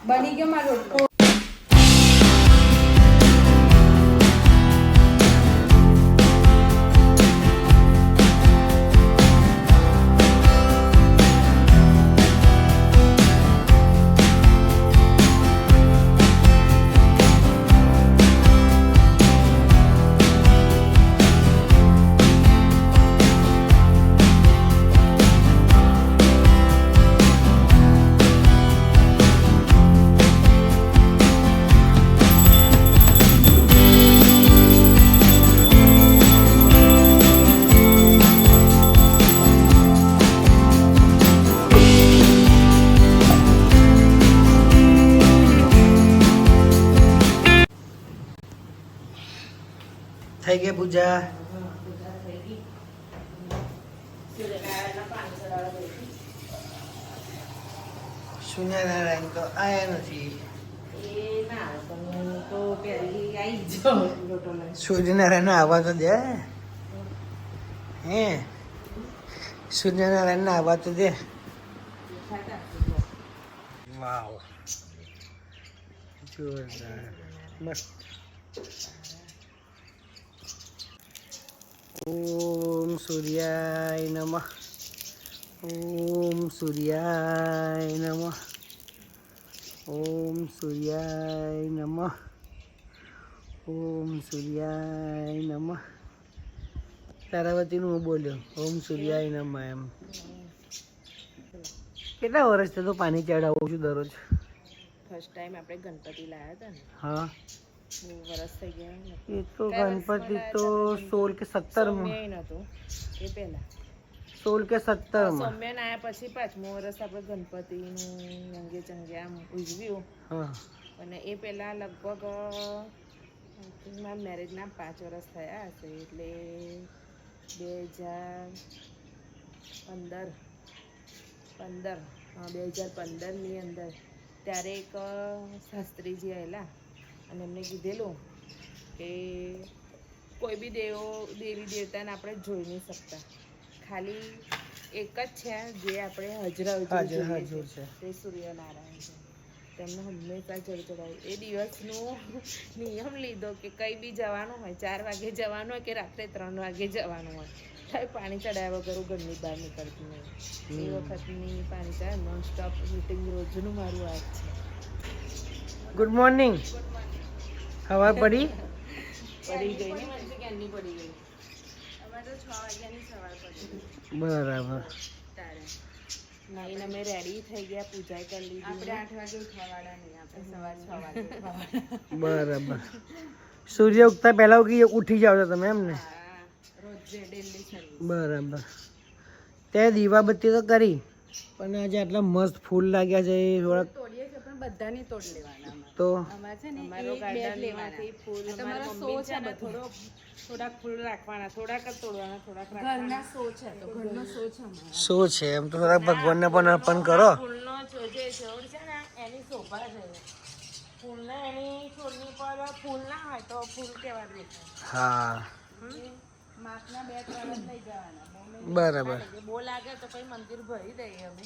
બની ગયો મારો રોટલો. થઈ ગઈ પૂજા. સૂર્યનારાયણ તો આયા નથી. સૂર્યનારાયણ આવવા તો દે. હે સૂર્યનારાયણ આવવા તો દે. વાવ જોરદાર મસ્ત. ઓમ સૂર્યાય નમઃ. ઓમ સૂર્યાય નમઃ. ઓમ સૂર્યાય નમઃ. ઓમ સૂર્યાય નમઃ. તારાવતીનું હું બોલ્યો ઓમ સૂર્યાય નમઃ એમ. કેટલા વર્ષથી તો પાણી ચડાવું છું દરરોજ. ફર્સ્ટ ટાઈમ આપણે ગણપતિ લાવ્યા હતા ને. હા બહુ વર્ષ થઈ ગયા. એ તો ગણપતિ તો 16 કે 17 માં નતું એ પહેલા 16 કે 17 માં સૌમ્ય ના આયા પછી પાંચમું વર્ષ આપણે ગણપતિનું અંગે ચંગે આમ ઉજવ્યું. હા અને એ પહેલા લગભગ મારા મેરેજના 5 વર્ષ થયા હશે એટલે 2015ની અંદર ત્યારે એક શાસ્ત્રીજી આવેલા અને એમને કીધેલું કે કોઈ બી દેવી દેવતાને આપણે જોઈ નહીં શકતા, ખાલી એક જ છે જે આપણે હાજર છે તે સૂર્યનારાયણ છે. તેમને હંમેશા જળ ચડાવ્યું. એ દિવસનો નિયમ લીધો કે કંઈ બી જવાનું હોય 4 વાગે જવાનું હોય કે રાત્રે 3 વાગે જવાનું હોય કંઈ પાણી ચડાવ્યા વગર હું ઘરની બહાર નીકળતી નહીં. એ વખતની પાણી ચડાવે નોન સ્ટોપ રૂટિંગ રોજનું મારું આ છે. Good morning. હવા પડી ગઈ ને મને ક્યારની પડી ગઈ. અમારે તો 6 વાગ્યાની સવાર પડી. બરાબર. તારે નાઈને અમે રેડી થઈ ગયા, પૂજા કરી લીધી. આપણે 8 વાગે ઉઠવાવાળા નહીં, આપણે સવાર 6 વાગે ઉઠવાવાળા. બરાબર. સૂર્ય ઉગતા પહેલા ઉઠી જાવ છો તમે એમ ને? રોજ ડેલી છે. બરાબર. તે દીવાબત્તી તો કરી પણ આજે આટલા મસ્ત ફૂલ લાગ્યા છે. થોડાક તોડીએ છે પણ બધાની તોડ લેવાના. તો અમારે છે ને અમારો ગાર્ડન લેવાથી ફૂલ અમારા મમ્મી છે ને થોડાક ફૂલ રાખવાના, થોડાક જ તોડવાના, થોડાક રાખવાના. સો છે તો ઘરનો સો છે અમારો. શું છે એમ તો થોડાક ભગવાનને પણ અર્પણ કરો. ફૂલનો જે છોડ છે ને એની શોભા છે. ફૂલના એની છોડની પર ફૂલ ના હોય તો ફૂલ કેવા દેખાય. હા માપના 2-3 જ લઈ જવાના. બરાબર. બહુ લાગે તો પછી મંદિર ભરી દઈએ અમે.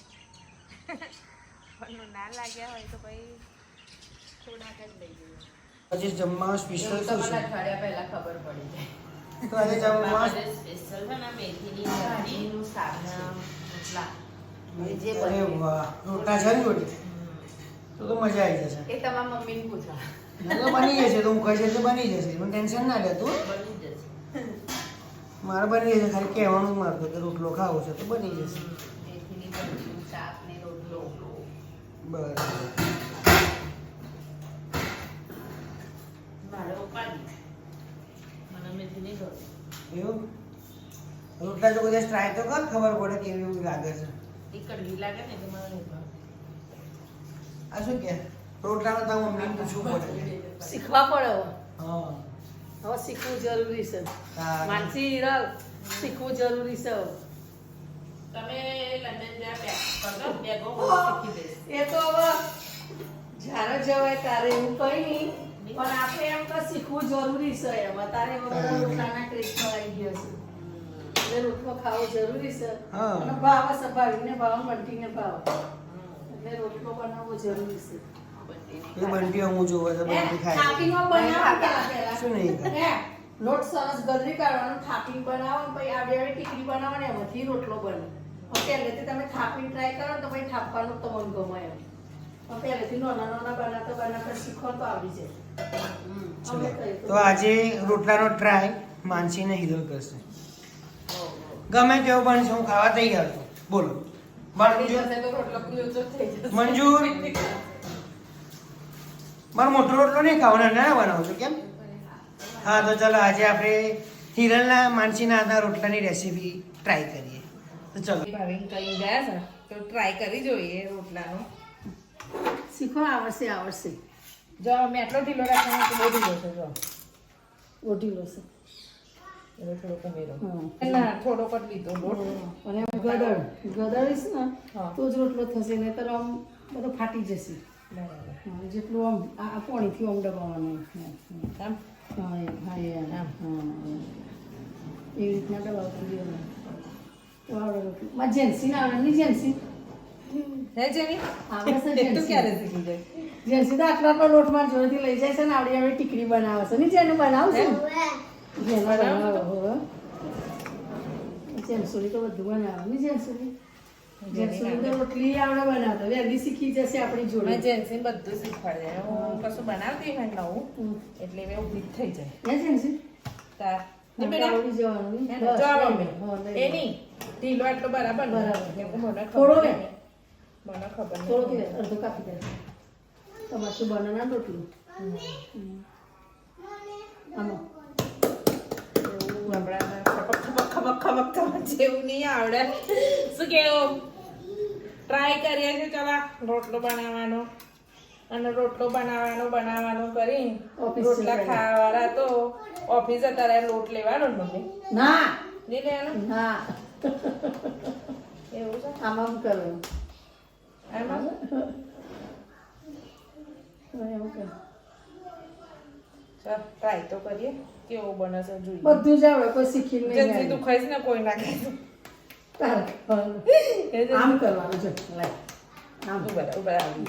પણ ના લાગ્યા હોય તો પછી થોડાક જ લઈ જઈએ. આજે જમવા સ્પેશિયલ શું છે? અઠવાડિયા પહેલા ખબર પડી જાય. તો આજે જમવા સ્પેશિયલ છે ને મેથીની ભાજીનું શાક રોટલા. અરે વાહ, રોટલા છે ને જોડી તો મજા આવી જશે. એ તમારા મમ્મીને પૂછો. ના તો બની જશે, તો હું કહી છે બની જશે, મને ટેન્શન ના લે તું. બની જશે. મારે બની જશે, ખાલી કહેવાનું જ મારતો કે રોટલો ખાવો છે તો બની જશે. મેથીની ભાજીનું શાક ને રોટલો. બરાબર. મારે ઉપાડી મને મેથીની ભાજી. એવું રોટલા જો કદાચ ટ્રાય તો કર, ખબર પડે કેવી એવું લાગે છે. એ કડવી લાગે ને એટલે મને નહીં ભાવે. આ શું કે રોટલાનો તો મમ્મીને પૂછવું પડે. શીખવા પડે હવે. હા હવે શીખવું જરૂરી છે. હા. માનસી હિરલ શીખવું જરૂરી છે. તમે લંડન જ્યાં બેગો શીખી દે. એ તો હવે જ્યારે જવાય ત્યારે એવું કઈ નહીં, પણ આપણે એમ તો શીખવું જરૂરી છે. એમ અત્યારે બધા રોટલાના ક્રેઝમાં આવી ગયો છે એટલે રોટલો ખાવો જરૂરી છે. હા. અને ભાવ સંભાળીને ભાવ મંટીને ભાવ એટલે રોટલો બનાવવો જરૂરી છે. એ બંટી હું જોવે છે બંટી ખાય થાપીમાં બનાવો પહેલા. શું નહીં ખાય લોટ સરસ ગદરી કાઢવાનો, થાપી બનાવો, પછી આડી આડી ટીકડી બનાવો ને એમાંથી રોટલો બને. પહેલેથી તમે થાપી ટ્રાય કરો ને તો પછી થાપવાનું તમને ગમે એમ. પહેલેથી નાના નાના બનાવતા શીખો તો આવડી જાય. અમે કરીએ તો આજે રોટલાનો ટ્રાય માનસીને હિદલ કરશે ગમે તેવું બનશે હું ખાવા તૈયાર છું બોલો મંજૂર મંજૂર મારો મોટો રોટલો નહીં ખાવાનો ના બનાવું છું કેમ હા તો ચાલો આજે આપણે હિરલના માનસીના આધાર રોટલાની રેસીપી ટ્રાય કરીએ તો ચલો ભાવિન કઈ ગયા છે તો ટ્રાય કરી જોઈએ રોટલાનો શીખો, આવડશે આવડશે. જો મેં આટલો ઢીલો રાખવાનો તો બહુ ઢીલો છે જો રોટી લોશે. એટલે થોડોક ઉમેરો હા. ના થોડોક જ લીધો લોટ અને ગદરીશ ને હા. તો જ રોટલો થશે, નહીં તો આમ બધો ફાટી જશે. બરાબર હા, જેટલું આમ આ પોણીથી આમ દબાવવાનું. આમ હા એમ એવી રીતના દબાવતું દેવાનું. તો આવડે રોટલું. માં જેન્સી ને આવડે નહીં જેન્સી? હે જેની આવડે છે તું જેન્સી? ક્યારે શીખી જાય જેન્સી તો આટલા આટલો લોટ માર જોડેથી લઈ જાય છે ને આવડી આવડી ટીકડી બનાવે છે ને જેનું બનાવશે જેનું બનાવો હો જેન્સુરી તો બધું બનાવે ને જેન્સુરી તો રોટલી આવડે બનાવતા વહેલી શીખી જશે આપણી જોડે. મેં જેન્સીને બધું શીખવાડે હું કશું બનાવતી હોય નવું એટલે મેં ઊભી જ થઈ જાય હે જેન્સી? તાર હા, તો આવડી જવાનું ને? હે ને? બસ, જો આ લઈ મમ્મી. લો. હા, લઈ લો. એ નહીં ઢીલો આટલો બરાબર ને? બરાબર. કેમ કે મને થોડો ખબર ને? નહીં. મને ખબર થોડું નહીં. કે અડધો કાપી દે. તમારે શું બનાવવાનું રોટલું? આમાં એવું આપણાને ખબક જેવું નહીં આવડે શું કેવું ટ્રાય કરીએ છીએ ચલા રોટલો બનાવવાનો અને રોટલો બનાવવાનો કરી ઓફિસ રોટલા જતા ખાવાવાળા તો ઓફિસ અત્યારે લોટ લેવાનો ને મમ્મી ના નહીં લેવાનો ના એવું છે આમાં શું કરવાનું? એમાં એવું કર. ચાલ ટ્રાય તો કરીએ કેવો બને છે જોઈએ બધું જ આવડે, કોઈ શીખીને નહીં જલ્દી તું આવે. ખાઈશ ને કોઈ ના ખાય તારે ખાવાનું. આમ કરવાનું જો લાય આમ ઉભા આવી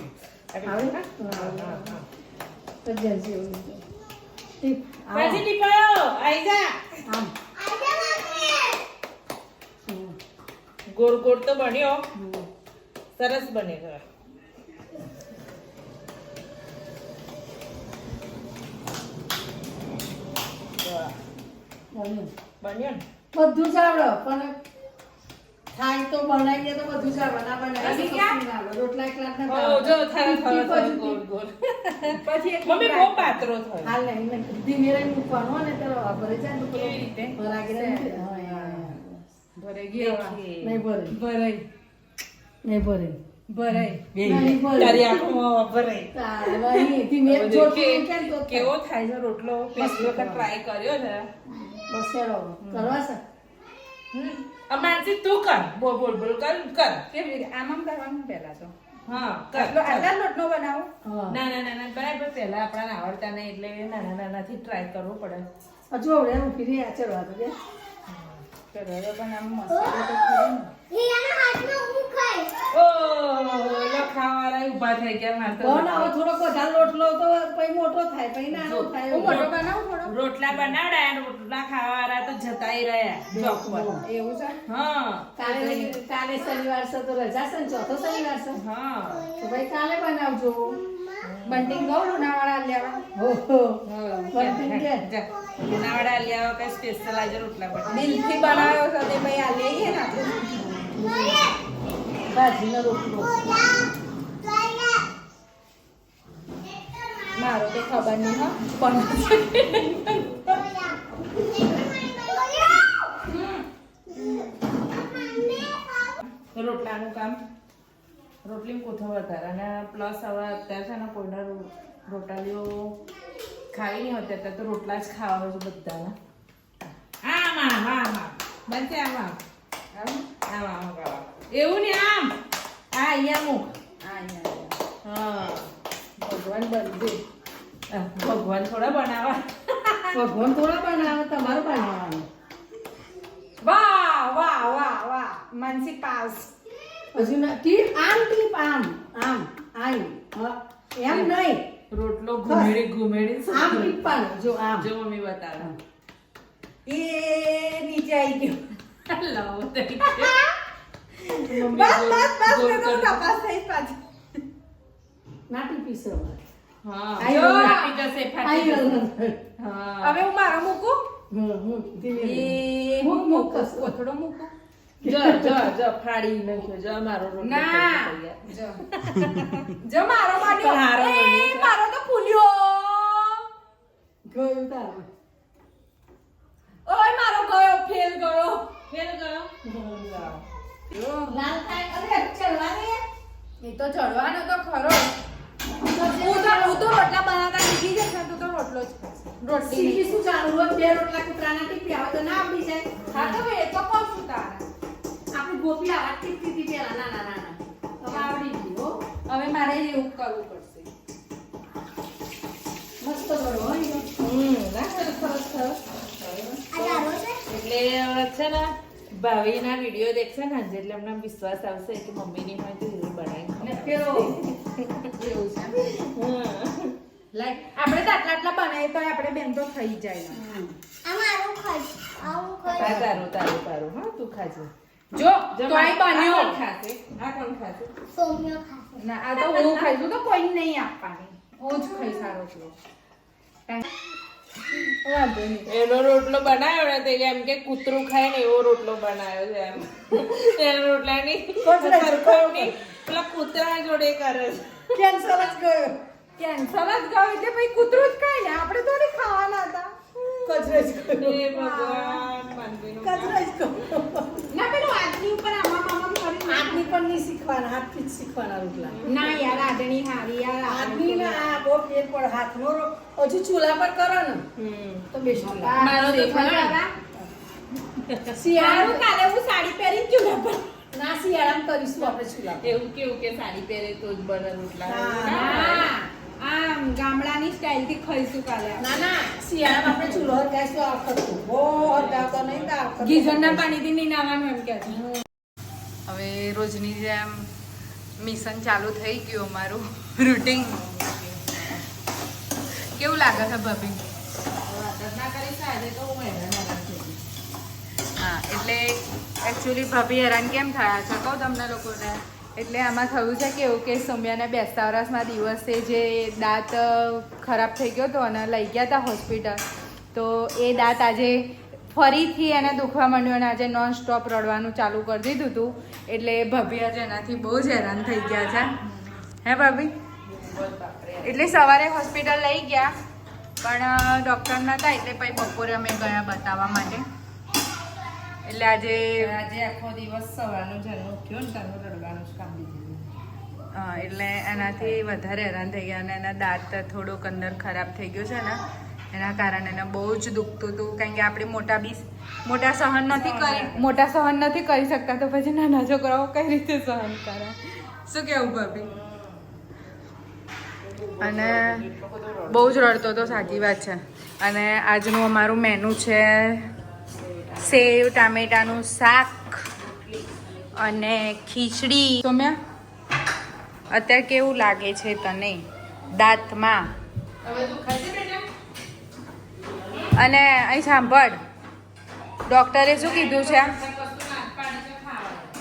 આવડે? હા હા. તો જેન્સી એવું નહીં. ટીપ આમ. પછી ટીપાયો આઈ જા આમ હમ. ગોળ ગોળ તો બન્યો હમ. સરસ બને છે બન્યું. બન્યો ને બધું જ આવડે પણ થાય તો બનાવીએ તો બધું જ આવડે. ના બનાવીએ તો હજી ક્યાં? કશું ના આવડે. રોટલા એકલા જ નથી ઓ આવડતા. જો થાય ટીપ થાય હજુ ગોળ ટીપ. ગોળ પછી એક મમ્મી બહુ પાતળો થયો હાલ નહીં નહીં. ધીમે રહીને મૂકવાનું હોય ને ત્યારે ભરે જાય ને તો કેવી રીતે? ભરાઈ ગયેલા નથી. હા, હા. ભરે નહીં ભરે. ભરાઈ નહીં ભરે. ભરાઈ નહીં ભરે. તારી આંખોમાં ભરાઈ તારે નહીં. ધીમે હવે જોરથી કે- મૂકે ને તો થાય. કેવો થાય છે રોટલો પહેલી વખત ટ્રાય કર્યો છે બસ હેડો. કરવા છે? માનસી તું કર બોલ કર કેવી રીતે આમ કરવાનું પહેલા તો હા આટલો આટલા લોટનો બનાવો હા. ના બરાબર પહેલા આપણાને આવડતા નહીં એટલે નાનાથી ટ્રાય કરવો પડે હજુ હવે હું ફીરી આ ચડવા દો બે. પહેલા પણ આમ મસાલો તો ખરી ને. ઓહો ખાવાવાળા ઊભા થઈ ગયા મારે તો પણ હવે થોડોક વધારે લોટ લો તો પછી મોટો થાય પછી નાનો થાય. હું મોટો બનાવું થોડો રોટલા બનાવડાયા રોટલા ખાવાવાળા તો જતાય રહ્યા જોબ પર એવું છે હા કાલે શનિવાર છે તો રજા છે ને ચોથો શનિવાર છે હા તો ભાઈ કાલે બનાવજો. બંટિંગ ગૌ લુણાવાળા લેવા ઓહો. બંટી કે નાવડા લ્યાવો કે સ્પેશિયલ આજે રોટલા બને દિલથી બનાવ્યો છે તે ભાઈ આ લઈએ ને આપણે ભાજીનો રોટલો. મારો તો ખબર નહીં હો પણ રોટલાનું કામ રોટલી કોથો વધારે અને પ્લસ હવે અત્યારે છે ને કોઈના રોટલીઓ ખાવી નહીં હોતી અત્યારે તો રોટલા જ ખાવા હોય છે બધાના આમાં બનશે આમાં એવું ને આમ અહીંયા મૂક હા ભગવાન બનજે. ભગવાન થોડા બનાવવા ભગવાન થોડા બનાવે તમારે બનાવવાનું. વાહ વાહ વાહ વાહ માનસી પાસ હજુ ના ટીપ આમ આમ આમ. હા એમ નહીં રોટલો ઘુમેડી આમ ટીપવાનું જો આમ જો મમ્મી બતાવે એ નીચે આવી ગયો લાવો તઈ બસ બસ બસ મેં તો તપાસ થઈ પાછી ના ટીપીશ અમારે. હા આઈ જો ગયો. ફાટી જશે ફાટી આઈ જશે ગયો. હા હવે હું મારો મૂકું ધીમે ધીમે. એ મૂક, હું મૂક મૂકું કશું. કોથળો મૂકું જો ફાડી નાખ્યો જો મારો રોટલો ના તૈયાર. જો મારો બન્યો મારો એ બન્યો છે. મારો તો ફૂલ્યો ગયું તારું. ઓય મારો ગયો ફેલ ગયો ફેર કરો લાલ થાય અરે ચલવાની એ તો ચડવાનો તો ખરો હું તો રોટલા બનાવતા શીખી જશે તું તો રોટલો જ ખાશે. રોટલી સીધી નહીં. શું ચાલુ રોજ 2 રોટલા કૂતરાના ટીપી આવે તો ના આવડી જાય. હા તો એ તો કહું છું તારે આપણી ગોપી આવા ટીપતી હતી પેલા નાના નાના હવે આવડી ગયું હો. હવે મારે એવું કરવું પડશે મસ્ત કરો હો એ. ના સરસ સરસ એટલે છે ને ભાવિના વિડીયો દેખશે ને આજે એટલે અમને વિશ્વાસ આવશે કે મમ્મીની હોય તો જરૂર બનાવી ને પેલો એવું છે લાઈક આપણે તો આટલા બનાવીએ તો આપણે બેન તો થઈ જાય ને. તારું હા તું ખાજે જો તોય બન્યો આ કોણ ખાશે ના આ તો હું ખાઈશું તો કોઈ નહીં આપવાની હું જ ખાઈશ આ રોટલો વાંધો નહીં. એનો રોટલો બનાવ્યો ને તે એમ કે કૂતરું ખાય ને એવો રોટલો બનાવ્યો છે એમ એનો રોટલાની સરખામણી પેલા કૂતરા જોડે કરે છે કેન્સર જ ગયો. કેન્સર જ ગયો એટલે પછી કૂતરું જ ખાય ને આપણે તો નહીં ખાવાના હતા કચરે જ ગયો. એ ભગવાન માનવીનું કચરે જ ગયો. ના પેલું આદમી ઉપર આમાં કરી આદમી પણ નહીં શીખવાના હાથથી જ શીખવાના રોટલા. ના યાર આદણી હારી યાર આદમી ના આ બહુ ફેર પડે હાથનો હજુ ચૂલા પર કરો ને તો બેસ્ટ લાગે. મારો તો ખરા. શિયાળા કાલે હું સાડી પહેરીને ચૂલા પર ના શિયાળામાં કરીશું આપણે ચૂલા પર. એવું કેવું કે સાડી પહેરે તો જ બને રોટલા હા આમ ગામડાની સ્ટાઇલ થી ખાઈશું કાલે ના ના શિયાળામાં આપણે ચૂલો હરગાઈશું આ વખત બહુ હરગાવતો નહીં તો આ વખત ગીઝરના પાણીથી નહીં નાવાનું એમ કે હવે રોજની જેમ મિશન ચાલુ થઈ ગયું અમારું રૂટીન કેવું લાગે છે ભાભી ના કરીશ આજે તો હું હેરાન થઈ ગઈ. હા એટલે એકચ્યુઅલી ભાભી હેરાન કેમ થયા છે કહું તમને લોકોને એટલે આમાં થયું છે કેવું કે સૌમ્યાને બેસતા વરસમાં દિવસે જે દાંત ખરાબ થઈ ગયો હતો અને લઈ ગયા હતા હોસ્પિટલ તો એ દાંત આજે ફરીથી એને દુખવા માંડ્યું અને આજે નોન સ્ટોપ રડવાનું ચાલુ કરી દીધું હતું એટલે ભાભી આજે એનાથી બહુ જ હેરાન થઈ ગયા છે હે ભાભી એટલે સવારે હોસ્પિટલ લઈ ગયા પણ ડૉક્ટર નહોતા એટલે પછી બપોરે અમે ગયા બતાવવા માટે એટલે આજે આજે આખો દિવસ સવારનું જન્મ ઉઠ્યો ને તારું રડવાનું જ કામ દીધું. એટલે એનાથી વધારે હેરાન થઈ ગયા અને એના દાંત થોડુંક અંદર ખરાબ થઈ ગયું છે ને એના કારણે એને બહુ જ દુખતું હતું કારણ કે આપણે મોટા સહન નથી કરી શકતા તો પછી નાના છોકરાઓ કઈ રીતે સહન કરે શું કેવું ભાભી અને બહુ જ રડતો હતો સાચી વાત છે અને આજનું અમારું મેનુ છે સેવ ટામેટાનું શાક અને ખીચડી સોમ્યા અત્યારે કેવું લાગે છે તને દાંતમાં અને અહીં સાંભળ ડૉક્ટરે શું કીધું છે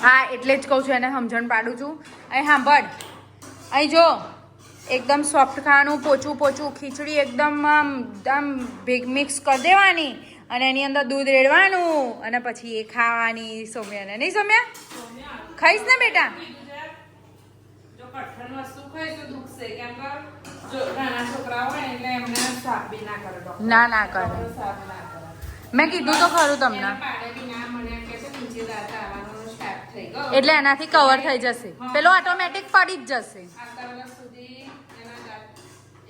હા એટલે જ કહું છું એને સમજણ પાડું છું અહીં સાંભળ અહીં જો એકદમ સોફ્ટ ખાવાનું પોચું ખીચડી એકદમ આમ મિક્સ કરી દેવાની અને એની અંદર દૂધ રેડવાનું અને પછી એ ખાવાની સૌમ્યાને નહીં સૌમ્યા ખાઈશ ને બેટા જો કઠણ વસ્તુ ખાય તો દુખશે કેમ કે જો નાના છોકરા હોય એટલે એમને સાફ બી ના કરે ડોક્ટર. ના કરે સાફ ના કરે. મેં કીધું તો ખરું તમને એના પાડે બી ના મને એમ કે છે નીચે દાંત આવવાનું સ્ટાર્ટ થઈ ગયો. એટલે એનાથી કવર થઈ જશે પેલો ઓટોમેટિક પડી જ જશે આવતા વર્ષ સુધી એના દાંત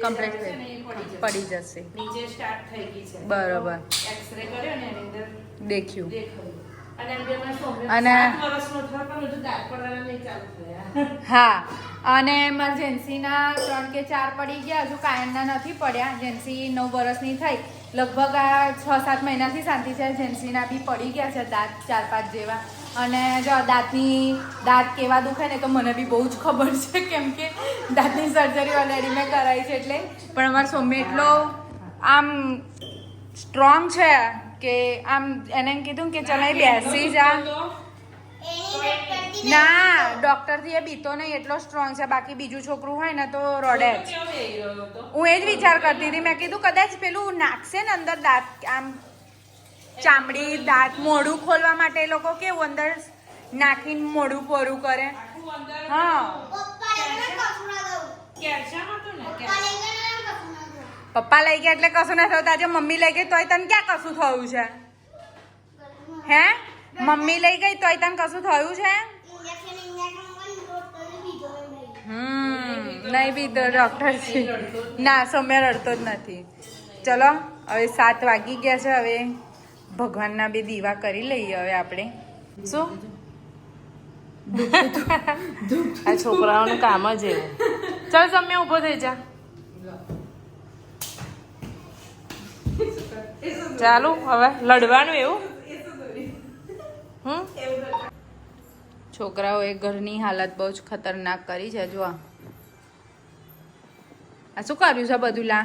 કમ્પ્લીટ છે ને એ પડી જશે નીચે સ્ટાર્ટ થઈ ગઈ છે. બરોબર એક્સરે કર્યો ને એની અંદર દેખ્યું દેખાયું. અને એમ બી અમારા છોકરો અને- 7 વર્ષનો થયો પણ હજુ દાંત પડવાના નહીં ચાલુ થયા. હા અને એમરજન્સીના 3 કે 4 પડી ગયા હજુ કાયમના નથી પડ્યા જેન્સી 9 વર્ષની થઈ લગભગ આ 6-7 મહિનાથી શાંતિ છે જેન્સીના બી પડી ગયા છે દાંત 4-5 જેવા અને જો દાંત કેવા દુખે ને તો મને બી બહુ જ ખબર છે કેમ કે દાંતની સર્જરી ઓલરેડી મેં કરાવી છે એટલે. પણ અમારો સૌમ્ય એટલો આમ સ્ટ્રોંગ છે કે આમ એને એમ કીધું કે ચાલ અહીં બેસી જા. ના ડોક્ટરથી એ બીતો નહીં, એટલો સ્ટ્રોંગ છે. બાકી બીજું છોકરું હોય ને તો રડે જ. હું એ જ વિચાર કરતી હતી, મેં કીધું કદાચ પેલું નાખશે ને અંદર દાંત, આમ ચામડી દાંત મોઢું ખોલવા માટે એ લોકો કેવું અંદર નાખીને મોઢું પોરું કરે. હા પપ્પા લઈ ગયા એટલે કશું ના થયું. આજે મમ્મી લઈ ગઈ તોય તને ક્યાં કશું થયું છે? હે મમ્મી લઈ ગઈ તોય તને કશું થયું છે? નહીં બી ડોક્ટર છે. ના સૌમ્ય રડતો જ નથી. ચલો હવે 7 વાગી ગયા છે. હવે ભગવાનના બે દીવા કરી લઈએ હવે આપણે. શું આ છોકરાઓનું કામ જ એવું. ચાલ સૌમ્ય ઊભો થઈ જા. ચાલુ હવે લડવાનું એવું. છોકરાઓએ ઘરની હાલત બહુ જ ખતરનાક કરી છે. જો આ શું કર્યું છે બધું? લા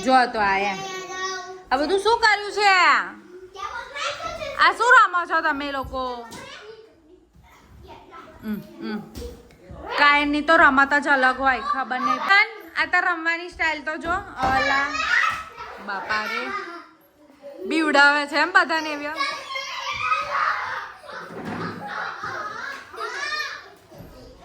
જો તો આયા આ બધું શું કર્યું છે? આ શું રમો છો તમે લોકો? કાયની તો રમત જ અલગ હોય, ખબર નહીં. પણ આ તો રમવાની સ્ટાઇલ તો જો અલા બાપા રે બીવડાવે છે એમ બધાને.